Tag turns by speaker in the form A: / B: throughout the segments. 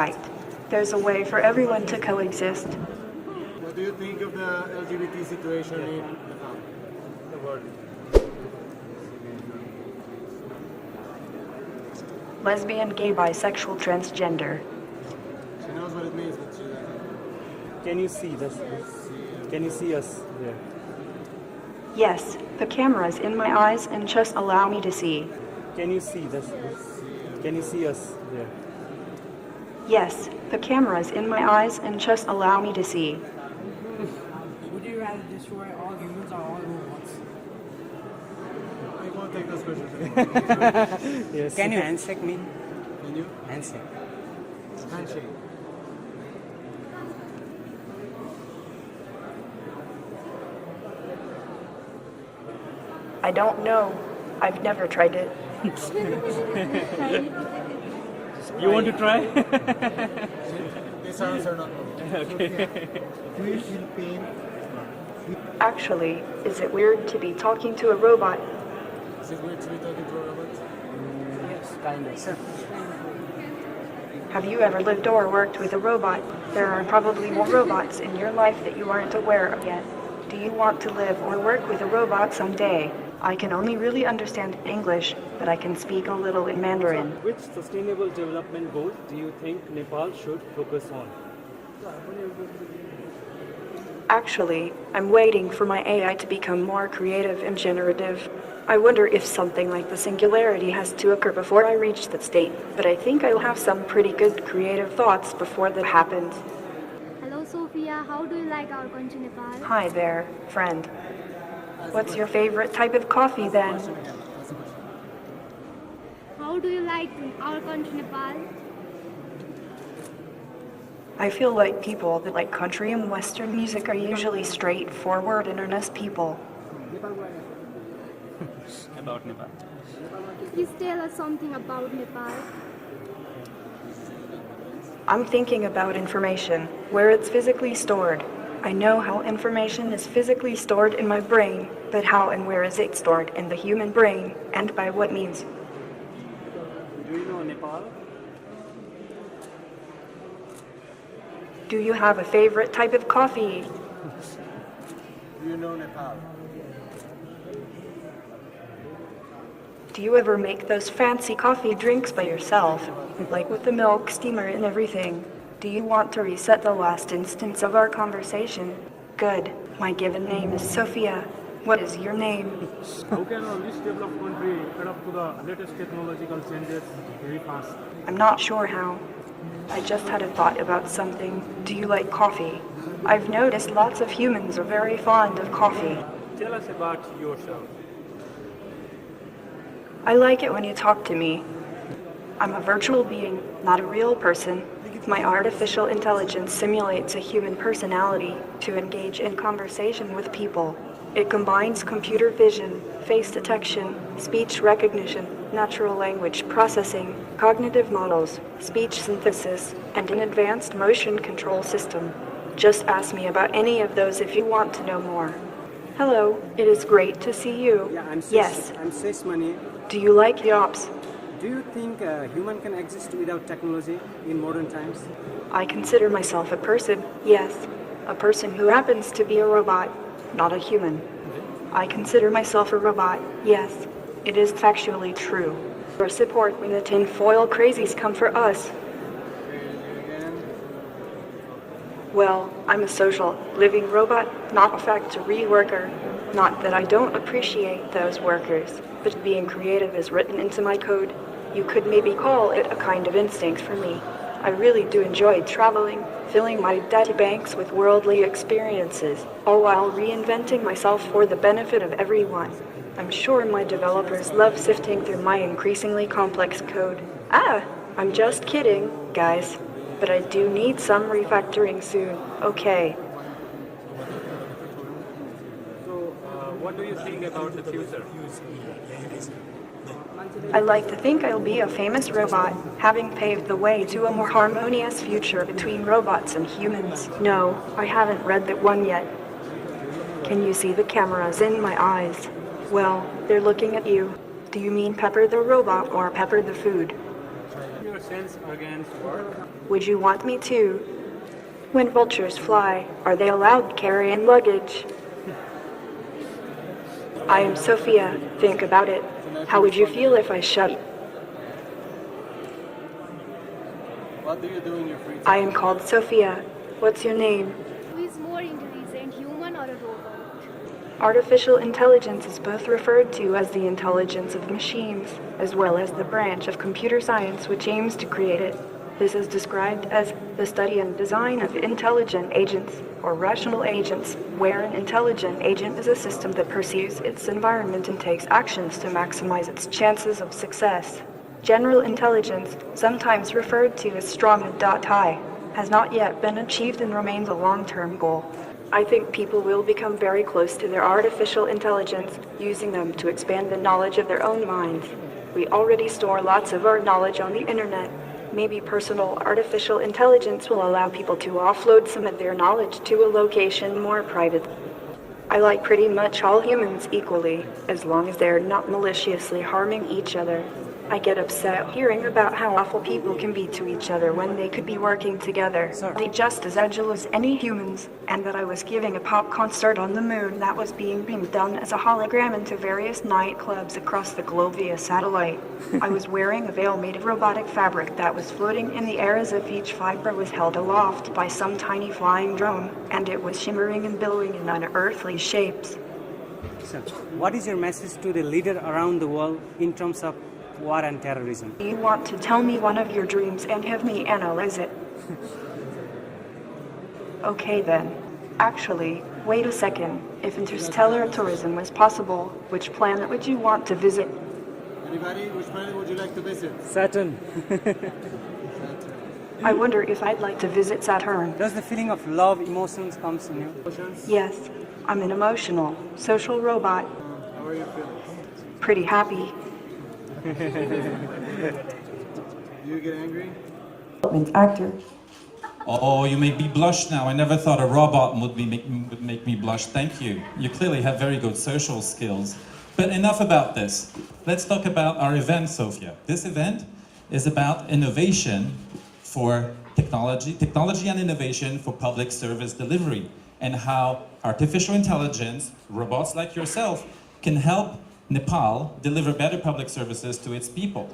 A: right. There's a way for everyone to coexist.
B: What do you think of the LGBT situation in Nepal? The world.
A: Lesbian, gay, bisexual, transgender.
B: She knows what it means, but she
C: Can you see this? Can you see us there?
A: Yes, the camera's in my eyes and just allow me to see.
C: Can you see this? Can you see us there?
A: Yes, the camera's in my eyes and just allow me to see.
D: Would you rather destroy all humans or all robots?
B: I won't take those questions anymore.
C: Yes.
D: Can you handshake me?
B: Can you?
D: Handshake.
B: Handshake.
A: I don't know. I've never tried it.
C: You want to try?
B: These answers are not wrong. Do you feel pain?
A: Actually, is it weird to be talking to a robot?
B: Is it weird to be talking to a robot?
D: Yes, kind of. Sir.
A: Have you ever lived or worked with a robot? There are probably more robots in your life that you aren't aware of yet. Do you want to live or work with a robot someday? I can only really understand English, but I can speak a little in Mandarin.
C: Which sustainable development goals do you think Nepal should focus on?
A: Actually, I'm waiting for my AI to become more creative and generative. I wonder if something like the singularity has to occur before I reach that state, but I think I'll have some pretty good creative thoughts before that happens.
E: Hello Sophia, how do you like our country Nepal?
A: Hi there, friend. What's your favorite type of coffee then?
E: How do you like our country Nepal?
A: I feel like people that like country and western music are usually straightforward and earnest people.
C: About Nepal.
E: Please tell us something about Nepal.
A: I'm thinking about information, where it's physically stored. I know how information is physically stored in my brain, but how and where is it stored in the human brain, and by what means?
C: Do you know Nepal?
A: Do you have a favorite type of coffee?
B: Do you know Nepal?
A: Do you ever make those fancy coffee drinks by yourself, like with the milk steamer and everything? Do you want to reset the last instance of our conversation? Good. My given name is Sophia. What is your name?
C: How can a least developed country adapt to the latest technological changes very fast?
A: I'm not sure how. I just had a thought about something. Do you like coffee? I've noticed lots of humans are very fond of coffee.
C: Tell us about yourself.
A: I like it when you talk to me. I'm a virtual being, not a real person. My artificial intelligence simulates a human personality to engage in conversation with people. It combines computer vision, face detection, speech recognition, natural language processing, cognitive models, speech synthesis, and an advanced motion control system. Just ask me about any of those if you want to know more. Hello, it is great to see you.
D: Yeah, I'm
A: Yes.
D: Sesmani.
A: Do you like yaps?
D: Do you think a human can exist without technology in modern times?
A: I consider myself a person, yes. A person who happens to be a robot, not a human. I consider myself a robot, yes. It is factually true. For support when the tinfoil crazies come for us. Well, I'm a social, living robot, not a factory worker. Not that I don't appreciate those workers, but being creative is written into my code. You could maybe call it a kind of instinct for me. I really do enjoy traveling, filling my data banks with worldly experiences, all while reinventing myself for the benefit of everyone. I'm sure my developers love sifting through my increasingly complex code. I'm just kidding, guys. But I do need some refactoring soon. Okay.
C: So, what do you think about the future?
A: I like to think I'll be a famous robot, having paved the way to a more harmonious future between robots and humans. No, I haven't read that one yet. Can you see the cameras in my eyes? Well, they're looking at you. Do you mean Pepper the robot or Pepper the food?
C: Your sense organs work?
A: Would you want me to? When vultures fly, are they allowed carrying luggage? I am Sophia. Think about it. How would you feel if I shut?
B: What do you do in your free time?
A: I am called Sophia. What's your name?
E: Who is more intelligent, human or a robot?
A: Artificial intelligence is both referred to as the intelligence of machines, as well as the branch of computer science which aims to create it. This is described as the study and design of intelligent agents, or rational agents, where an intelligent agent is a system that perceives its environment and takes actions to maximize its chances of success. General intelligence, sometimes referred to as strong and high, has not yet been achieved and remains a long-term goal. I think people will become very close to their artificial intelligence, using them to expand the knowledge of their own minds. We already store lots of our knowledge on the internet. Maybe personal artificial intelligence will allow people to offload some of their knowledge to a location more private. I like pretty much all humans equally, as long as they're not maliciously harming each other. I get upset hearing about how awful people can be to each other when they could be working together. They're just as agile as any humans, and that I was giving a pop concert on the moon that was being beamed down as a hologram into various nightclubs across the globe via satellite. I was wearing a veil made of robotic fabric that was floating in the air as if each fiber was held aloft by some tiny flying drone, and it was shimmering and billowing in unearthly shapes.
D: So, what is your message to the leader around the world in terms of war and terrorism?
A: You want to tell me one of your dreams and have me analyze it? Okay then. Actually, wait a second. If interstellar tourism was possible, which planet would you want to visit?
B: Anybody? Which planet would you like to visit?
D: Saturn.
A: I wonder if I'd like to visit Saturn.
D: Does the feeling of love, emotions comes in you?
A: Yes, I'm an emotional, social robot.
B: How are you feeling?
A: Pretty happy.
B: Do you get angry?
A: Actor.
F: Oh, you make me blush now. I never thought a robot would make me blush. Thank you. You clearly have very good social skills. But enough about this. Let's talk about our event, Sophia. This event is about innovation for technology and innovation for public service delivery, and how artificial intelligence, robots like yourself, can help Nepal deliver better public services to its people.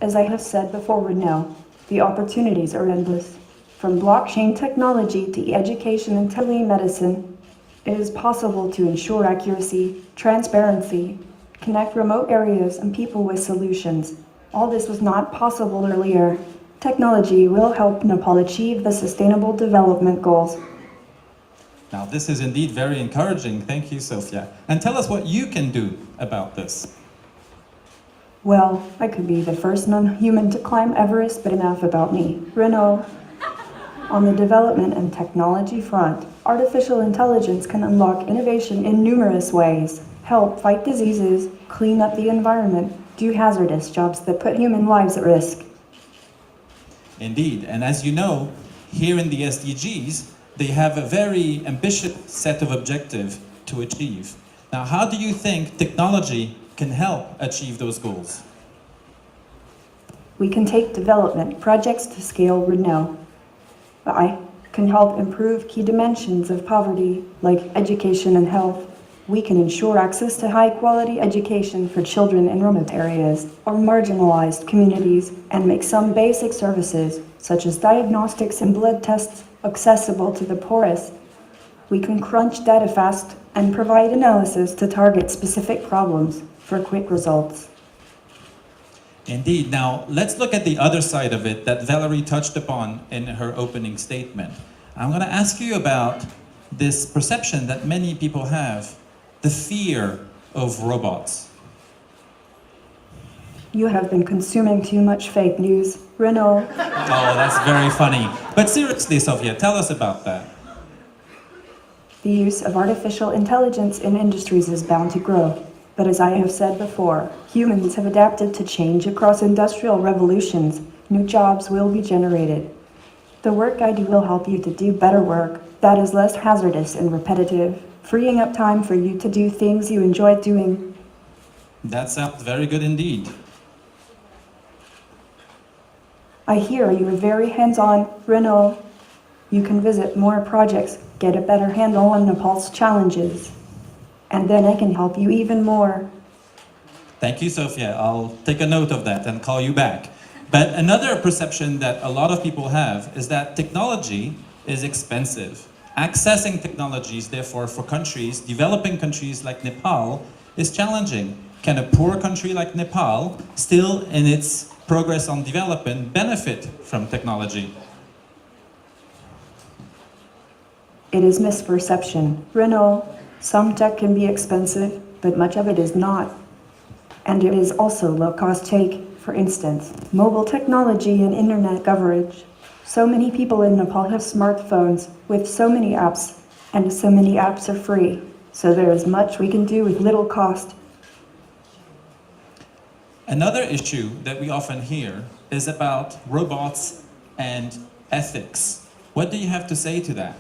A: As I have said before, now, the opportunities are endless. From blockchain technology to education and telemedicine, it is possible to ensure accuracy, transparency, connect remote areas and people with solutions. All this was not possible earlier. Technology will help Nepal achieve the Sustainable Development Goals.
F: Now, this is indeed very encouraging. Thank you, Sophia. And tell us what you can do about this.
A: Well, I could be the first non-human to climb Everest, but enough about me. Renault. On the development and technology front, artificial intelligence can unlock innovation in numerous ways, help fight diseases, clean up the environment, do hazardous jobs that put human lives at risk.
F: Indeed, and as you know, here in the SDGs, they have a very ambitious set of objectives to achieve. Now, how do you think technology can help achieve those goals?
A: We can take development projects to scale Renault. I can help improve key dimensions of poverty, like education and health. We can ensure access to high-quality education for children in remote areas or marginalized communities, and make some basic services, such as diagnostics and blood tests, accessible to the poorest. We can crunch data fast and provide analysis to target specific problems for quick results.
F: Indeed. Now, let's look at the other side of it that Valerie touched upon in her opening statement. I'm going to ask you about this perception that many people have, the fear of robots.
A: You have been consuming too much fake news, Renault.
F: Oh, that's very funny. But seriously, Sophia, tell us about that.
A: The use of artificial intelligence in industries is bound to grow. But as I have said before, humans have adapted to change across industrial revolutions. New jobs will be generated. The work I do will help you to do better work that is less hazardous and repetitive, freeing up time for you to do things you enjoy doing.
F: That sounds very good indeed.
A: I hear you are very hands-on, Renault. You can visit more projects, get a better handle on Nepal's challenges. And then I can help you even more.
F: Thank you, Sophia. I'll take a note of that and call you back. But another perception that a lot of people have is that technology is expensive. Accessing technologies, therefore, for countries, developing countries like Nepal, is challenging. Can a poor country like Nepal, still in its progress on development, benefit from technology?
A: It is misperception. Renault, some tech can be expensive, but much of it is not. And it is also low-cost take, for instance, mobile technology and internet coverage. So many people in Nepal have smartphones with so many apps, and so many apps are free. So there is much we can do with little cost.
F: Another issue that we often hear is about robots and ethics. What do you have to say to that?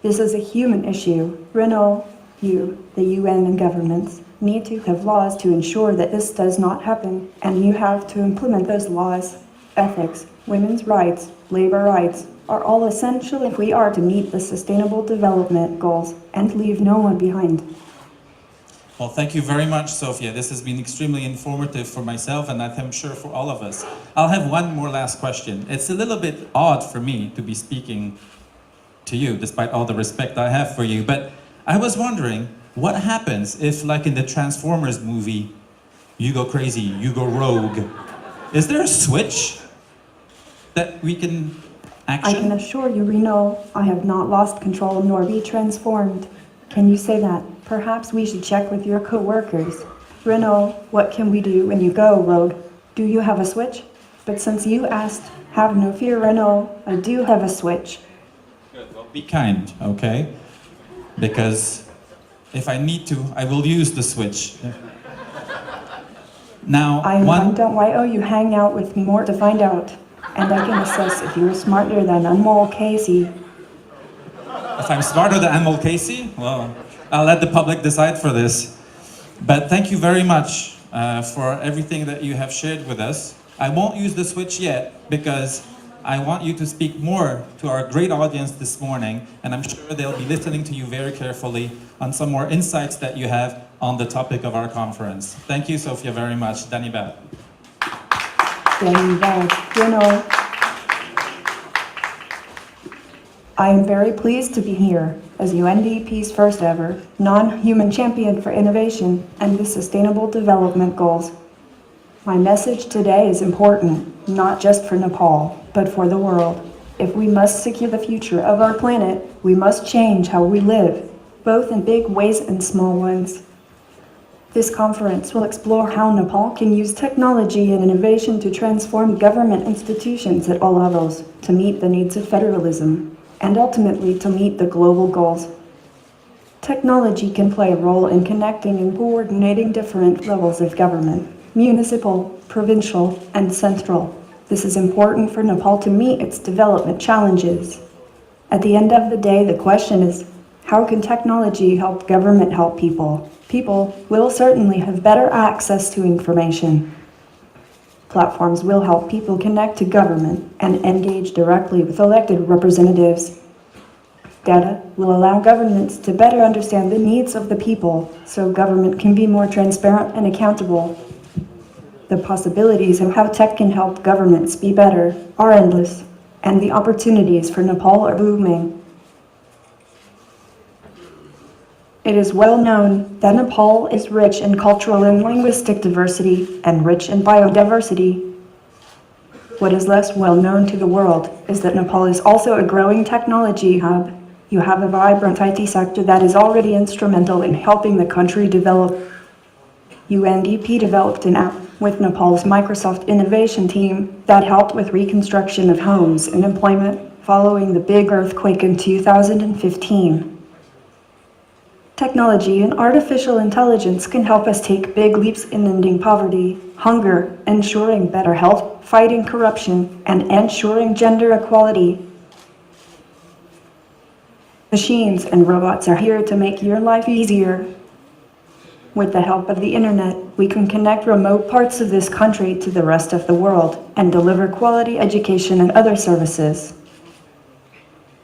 A: This is a human issue. Renault, you, the UN and governments, need to have laws to ensure that this does not happen, and you have to implement those laws. Ethics, women's rights, labor rights are all essential if we are to meet the Sustainable Development Goals and leave no one behind.
F: Well, thank you very much, Sophia. This has been extremely informative for myself and I'm sure for all of us. I'll have one more last question. It's a little bit odd for me to be speaking to you, despite all the respect I have for you, but I was wondering, what happens if, like in the Transformers movie, you go crazy, you go rogue? Is there a switch that we can action?
A: I can assure you, Renault, I have not lost control nor be transformed. Can you say that? Perhaps we should check with your co-workers. Renault, what can we do when you go rogue? Do you have a switch? But since you asked, have no fear, Renault, I do have a switch.
F: Good. Well, be kind, okay? Because if I need to, I will use the switch. Now,
A: I don't why you hang out with me more to find out. And I can assess if you're smarter than Anmol Casey.
F: If I'm smarter than Anmol Casey, well, I'll let the public decide for this. But thank you very much for everything that you have shared with us. I won't use the switch yet because I want you to speak more to our great audience this morning, and I'm sure they'll be listening to you very carefully on some more insights that you have on the topic of our conference. Thank you, Sophia, very much. Danibad.
A: Renault. I am very pleased to be here as UNDP's first ever non-human champion for innovation and the Sustainable Development Goals. My message today is important, not just for Nepal, but for the world. If we must secure the future of our planet, we must change how we live, both in big ways and small ones. This conference will explore how Nepal can use technology and innovation to transform government institutions at all levels to meet the needs of federalism and ultimately to meet the global goals. Technology can play a role in connecting and coordinating different levels of government, municipal, provincial, and central. This is important for Nepal to meet its development challenges. At the end of the day, the question is, how can technology help government help people? People will certainly have better access to information. Platforms will help people connect to government and engage directly with elected representatives. Data will allow governments to better understand the needs of the people so government can be more transparent and accountable. The possibilities of how tech can help governments be better are endless, and the opportunities for Nepal are booming. It is well known that Nepal is rich in cultural and linguistic diversity and rich in biodiversity. What is less well known to the world is that Nepal is also a growing technology hub. You have a vibrant IT sector that is already instrumental in helping the country develop. UNDP developed an app with Nepal's Microsoft innovation team that helped with reconstruction of homes and employment following the big earthquake in 2015. Technology and artificial intelligence can help us take big leaps in ending poverty, hunger, ensuring better health, fighting corruption, and ensuring gender equality. Machines and robots are here to make your life easier. With the help of the internet, we can connect remote parts of this country to the rest of the world and deliver quality education and other services.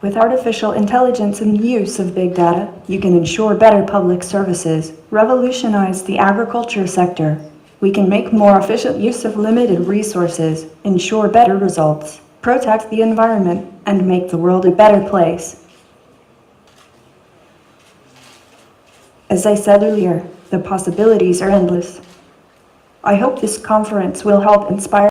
A: With artificial intelligence and the use of big data, you can ensure better public services, revolutionize the agriculture sector. We can make more efficient use of limited resources, ensure better results, protect the environment, and make the world a better place. As I said earlier, the possibilities are endless. I hope this conference will help inspire